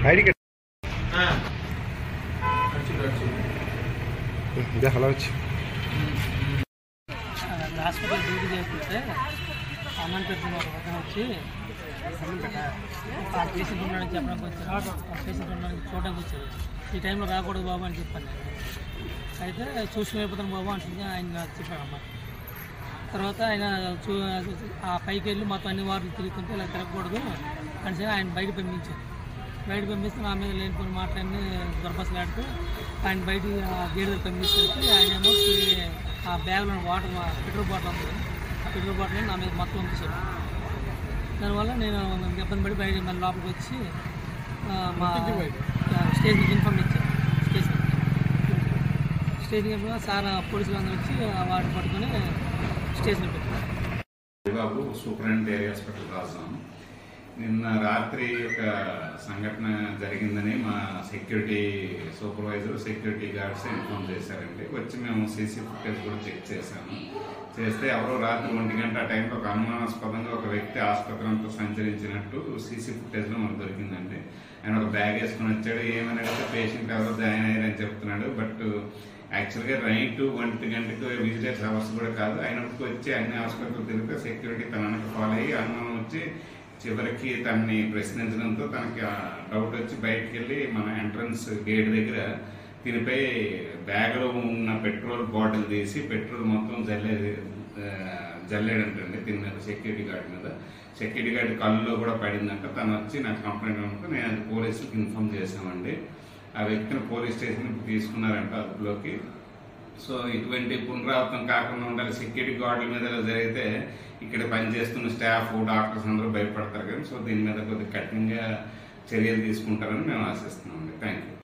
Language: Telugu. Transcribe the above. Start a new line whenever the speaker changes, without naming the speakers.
ఐడి కార్డ్ హలో వచ్చి
హాస్పిటల్ డ్యూటీ చేస్తుంటే అన్నం పెట్టిన ఒక పక్కన వచ్చి ఆ పేషెంట్ ఉన్నాడని చెప్పడానికి వచ్చారు. ఆ పేషెంట్ ఉన్నాడని చూడడానికి వచ్చారు. ఈ టైంలో రాకూడదు బాబు అని చెప్పాను నేను. అయితే చూసుకుని వెళ్ళిపోతాను బాబు అంటుంది ఆయన చెప్పాడమ్మా. తర్వాత ఆయన ఆ పైకి వెళ్ళి మొత్తం అన్ని వార్లు తిరుగుతుంటే ఇలా తిరగకూడదు అని ఆయన బయట పంపించారు. బయట పంపిస్తే నా మీద లేనిపోయిన మాటలన్నీ దొరపసలాడుతూ ఆయన బయట గేట్ దగ్గర పంపించేసరికి ఆయన ఏమో ఆ బ్యాగ్లో వాటర్ పెట్రోల్ బాటిల్ ఉంది. ఆ పెట్రోల్ బాటిల్ నా మీద మొత్తం పంపించాడు. దానివల్ల నేను ఇబ్బంది పడి బయట మళ్ళీ లోపలికి వచ్చి మా స్టేషన్కి ఇన్ఫార్మ్ ఇచ్చాను. స్టేషన్కి సార్ పోలీసులు అందరూ వచ్చి వాటిని పట్టుకొని స్టేషన్కి పెట్టారు.
బాబు సూపరింటెండెంట్ ఏరియా హాస్పిటల్ రాసాం. నిన్న రాత్రి ఒక సంఘటన జరిగిందని మా security supervisor security guards inform చేశారండి. వచ్చి మేము సీసీ ఫుటేజ్ కూడా చెక్ చేశాము. చేస్తే ఎవరో రాత్రి 1 గంట ఆ టైంలో ఒక అనుమానాస్పదంగా ఒక వ్యక్తి ఆసుపత్రి అంతా సంచరించినట్టు సీసీ ఫుటేజ్లో మనకు దొరికిందండి. ఆయన ఒక బ్యాగ్ వేసుకుని వచ్చాడు. ఏమని అడిగితే పేషెంట్ ఎవరో జాయిన్ అయ్యారని చెప్తున్నాడు. బట్ యాక్చువల్గా నైట్ 1 గంటకు విజిటర్స్ అవర్స్ కూడా కాదు. అయినప్పుడు వచ్చి అన్ని హాస్పిటల్ తిరిగితే సెక్యూరిటీ తనకి ఫాలో అయ్యి అనుమానం వచ్చి చివరికి తనని ప్రశ్నించడంతో తనకి డౌట్ వచ్చి బయటకు వెళ్ళి మన ఎంట్రన్స్ గేట్ దగ్గర దీనిపై బ్యాగ్లో ఉన్న పెట్రోల్ బాటిల్ తీసి పెట్రోల్ మొత్తం జల్లేడంటండి దీని మీద సెక్యూరిటీ గార్డ్ మీద. సెక్యూరిటీ గార్డ్ కళ్ళులో కూడా పడిందంట. తను వచ్చి నాకు కంప్లైంట్ అనుకో నేను అది పోలీసులకు ఇన్ఫార్మ్ చేశామండి. ఆ వ్యక్తిని పోలీస్ స్టేషన్ తీసుకున్నారంట అదుపులోకి. సో ఇటువంటి పునరావృతం కాకుండా ఉండాలి. సెక్యూరిటీ గార్డుల మీద జరిగితే ఇక్కడ పనిచేస్తున్న స్టాఫ్ డాక్టర్స్ అందరూ భయపడతారు కదా. సో దీని మీద కొద్దిగా కఠినంగా చర్యలు తీసుకుంటారని మేము ఆశిస్తున్నామండి. Thank you.